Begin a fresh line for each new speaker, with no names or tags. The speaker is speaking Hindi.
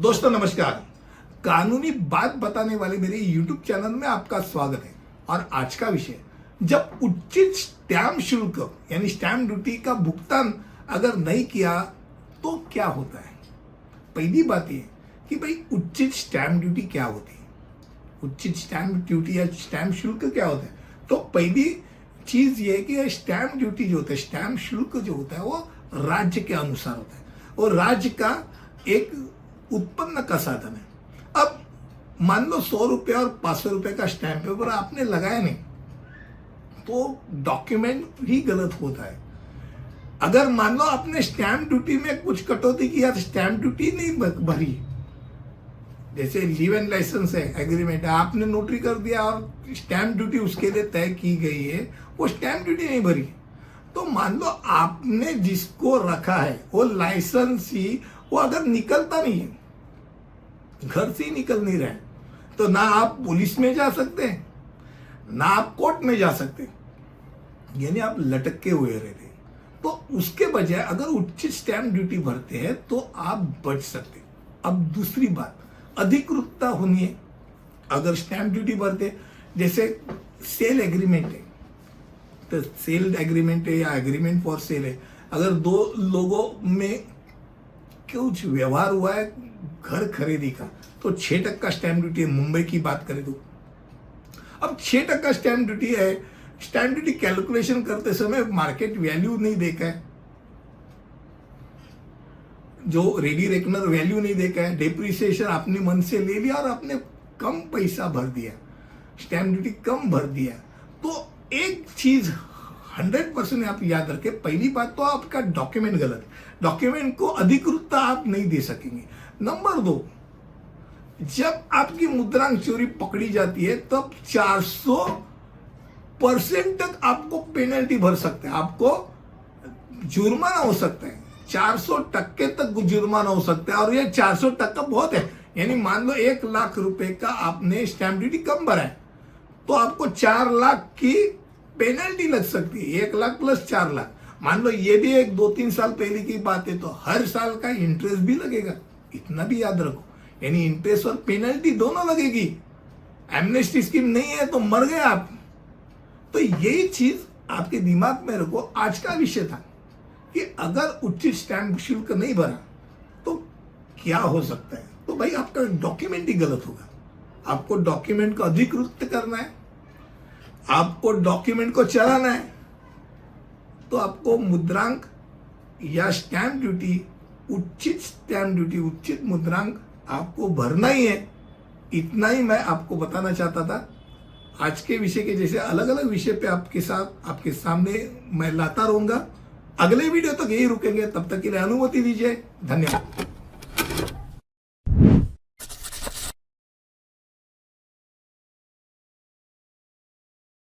दोस्तों नमस्कार। कानूनी बात बताने वाले मेरे YouTube चैनल में आपका स्वागत है। और आज का विषय, जब उचित स्टैम्प शुल्क यानी स्टैम्प ड्यूटी का भुगतान अगर नहीं किया तो क्या होता है। पहली बात ये कि भाई उचित स्टैम्प ड्यूटी क्या होती है, उचित स्टैम्प ड्यूटी या स्टैम्प शुल्क क्या होता है। तो पहली चीज ये है कि स्टैम्प ड्यूटी जो होता है, स्टैम्प शुल्क जो होता है वो राज्य के अनुसार होता है और राज्य का एक उत्पन्न का साधन है। अब मान लो 100 रुपये और 500 रुपये का स्टैम्प पेपर आपने लगाया नहीं तो डॉक्यूमेंट ही गलत होता है। अगर मान लो आपने स्टैम्प ड्यूटी में कुछ कटौती की या स्टैम्प ड्यूटी नहीं भरी, जैसे लीव एंड लाइसेंस है, एग्रीमेंट है, आपने नोटरी कर दिया और स्टैम्प ड्यूटी उसके लिए तय की गई है, वो स्टैम्प ड्यूटी नहीं भरी, तो मान लो आपने जिसको रखा है वो लाइसेंस ही वो अगर निकलता नहीं है, घर से ही निकल नहीं रहा है, तो ना आप पुलिस में जा सकते हैं ना आप कोर्ट में जा सकते, यानी आप लटके हुए रहते। तो उसके बजाय अगर उचित स्टैम्प ड्यूटी भरते हैं तो आप बच सकते। अब दूसरी बात, अधिकृतता होनी है। अगर स्टैम्प ड्यूटी भरते, जैसे सेल एग्रीमेंट है तो सेल एग्रीमेंट है या एग्रीमेंट फॉर सेल है, अगर दो लोगों में कुछ व्यवहार हुआ है घर खरीदी का तो 6% स्टैम्प ड्यूटी है। मुंबई की बात करें तो अब 6% स्टैम्प ड्यूटी है। स्टैम्प ड्यूटी कैलकुलेशन करते समय मार्केट वैल्यू नहीं देखा है, जो रेडी रेकनर वैल्यू नहीं देखा है, डेप्रिसिएशन आपने मन से ले लिया और आपने कम पैसा भर दिया, स्टैम्प ड्यूटी कम भर दिया। तो एक चीज 100% आप याद रखें, पहली बात तो आपका डॉक्यूमेंट गलत है, डॉक्यूमेंट को अधिकृतता आप नहीं दे सकेंगे। नंबर 2, जब आपकी मुद्रांक चोरी पकड़ी जाती है तब 400% तक आपको पेनल्टी भर सकते हैं, आपको जुर्माना हो सकता है, 400% तक जुर्माना हो सकता है। और ये 400% बहुत है, यानी मान लो 1 लाख रुपए का आपने स्टैम्प ड्यूटी कम भरा है तो आपको 4 लाख की पेनल्टी लग सकती है, 1 लाख प्लस 4 लाख। मान लो ये भी एक 2-3 साल पहले की बात है तो हर साल का इंटरेस्ट भी लगेगा, इतना भी याद रखो, यानी इंटरेस्ट और पेनल्टी दोनों लगेगी। एमनेस्टी स्कीम नहीं है तो मर गए आप। तो यही चीज आपके दिमाग में रखो। आज का विषय था कि अगर उचित स्टैम्प शुल्क नहीं भरा तो क्या हो सकता है। तो भाई आपका डॉक्यूमेंट ही गलत होगा, आपको डॉक्यूमेंट को अधिकृत करना है, आपको डॉक्यूमेंट को चलाना है, तो आपको मुद्रांक या स्टैम्प ड्यूटी, उचित स्टैम्प ड्यूटी, उचित मुद्रांक आपको भरना ही है। इतना ही मैं आपको बताना चाहता था। आज के विषय के जैसे अलग अलग विषय पे आपके साथ आपके सामने मैं लाता रहूंगा। अगले वीडियो तक यही रुकेंगे, तब तक के लिए अनुमति दीजिए। धन्यवाद।